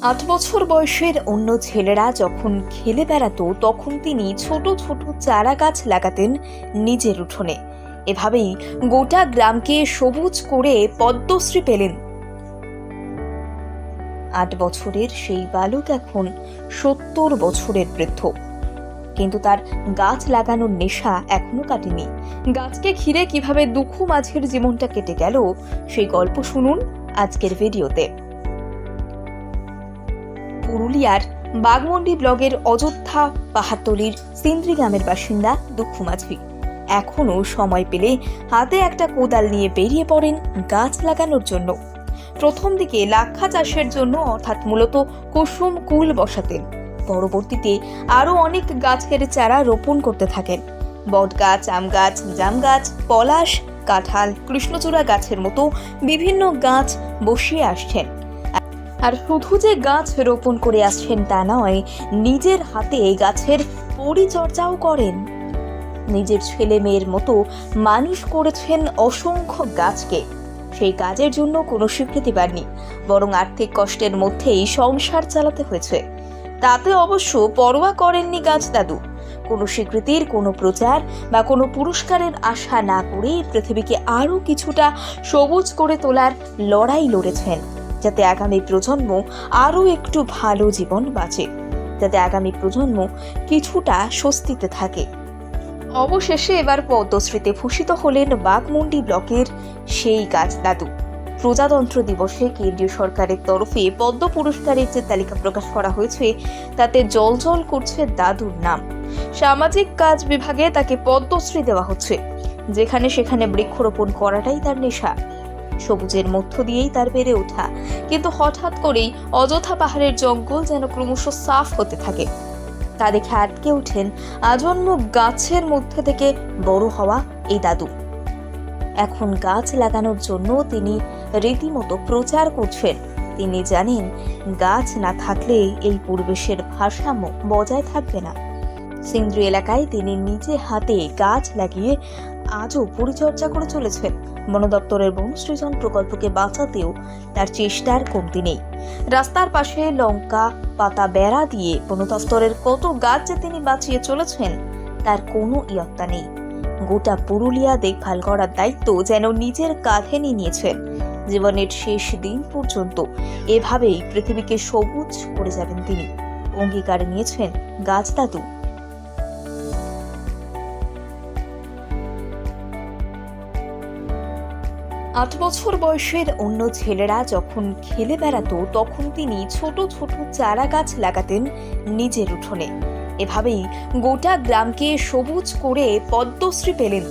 ৮ বছর বয়সের অন্য ছেলেরা যখন খেলে বেড়াতো তখন তিনি ছোট ছোট চারা গাছ লাগাতেন নিজের উঠোনে। এভাবেই গোটা গ্রামকে সবুজ করে পদ্মশ্রী পেলেন। ৮ বছরের সেই বালক এখন ৭০ বছরের বৃদ্ধ, কিন্তু তার গাছ লাগানোর নেশা এখনো কাটেনি। গাছকে ঘিরে কিভাবে দুঃখ মাঝের জীবনটা কেটে গেল সেই গল্প শুনুন আজকের ভিডিওতে। পুরুলিয়ার বাগমন্ডি ব্লকের অযোধ্যা পাহাড়তলির সিন্দ্রি গ্রামের বাসিন্দা দুঃখু মাঝি এখনো সময় পেলে হাতে একটা কোদাল নিয়ে বেরিয়ে পড়েন গাছ লাগানোর জন্য। প্রথম দিকে লাক্ষা চাষের জন্য অর্থাৎ মূলত কুসুম কুল বসাতেন। পরবর্তীতে আরো অনেক গাছের চারা রোপণ করতে থাকেন। বট গাছ, আম গাছ, জাম গাছ, পলাশ, কাঁঠাল, কৃষ্ণচূড়া গাছের মতো বিভিন্ন গাছ বসিয়ে আসছেন। আর শুধু যে গাছ রোপণ করে আসছেন তা নয়, নিজের হাতে গাছের পরিচর্যাও করেন। নিজের ছেলে মেয়ের মতো মানুষ করেছেন অসংখ্য গাছকে। সেই কাজের জন্য কোনো স্বীকৃতি পাননি, বরং আর্থিক কষ্টের মধ্যেই সংসার চালাতে হয়েছে। তাতে অবশ্য পরোয়া করেননি গাছ দাদু। কোনো স্বীকৃতির, কোনো প্রচার বা কোনো পুরস্কারের আশা না করে পৃথিবীকে আরও কিছুটা সবুজ করে তোলার লড়াই লড়েছেন, যাতে আগামী প্রজন্ম আরও একটু ভালো জীবন বাঁচে, যাতে আগামী প্রজন্ম কিছুটা স্বস্তিতে থাকে। অবশেষে এবার পদ্মশ্রীতে ভূষিত হলেন বাগমন্ডি ব্লকের সেই গাছ দাদু। প্রজাতন্ত্র দিবসে কেন্দ্রীয় সরকারের তরফে পদ্ম পুরস্কারের যে তালিকা প্রকাশ করা হয়েছে তাতে জলজল করছে দাদুর নাম। সামাজিক কাজ বিভাগে তাকে পদ্মশ্রী দেওয়া হচ্ছে। যেখানে সেখানে বৃক্ষরোপণ করাটাই তার নেশা, সবুজের মধ্য দিয়েই তার বেড়ে ওঠা। কিন্তু হঠাৎ করেই অযোধ্যা পাহাড়ের জঙ্গল যেন ক্রমশ সাফ হতে থাকে। তা দেখে আটকে ওঠেন আজন্ম গাছের মধ্যে থেকে বড় হওয়া এই দাদু। এখন গাছ লাগানোর জন্য তিনি রীতিমতো প্রচার করছেন। তিনি জানেন, গাছ না থাকলে এই পরিবেশের ভারসাম্য বজায় থাকবে না। সিন্দ্রি এলাকায় তিনি নিজে হাতে গাছ লাগিয়ে আজও পরিচর্যা করে চলেছেন। বন দপ্তরের বনসৃজন প্রকল্পকে বাঁচাতেও তার চেষ্টার কমতি নেই। রাস্তার পাশে লঙ্কা পাতা বেড়া দিয়ে বন দপ্তরের কত গাছ যে তিনি বাঁচিয়ে চলেছেন তার কোনো ইয়ত্তা নেই। গোটা পুরুলিয়া দেখভাল করার দায়িত্ব যেন নিজের কাঁধে নিয়েছেন। জীবনের শেষ দিন পর্যন্ত এভাবেই পৃথিবীকে সবুজ করে যাবেন তিনি, অঙ্গীকার নিয়েছেন গাছ দাদু। ৮ বছর বয়সের অন্য ছেলেরা যখন খেলে বেড়াতো তখন তিনি ছোট ছোট চারা গাছ লাগাতেন নিজের উঠোনে। এভাবেই গোটা গ্রামকে সবুজ করে পদ্মশ্রী পেলেন।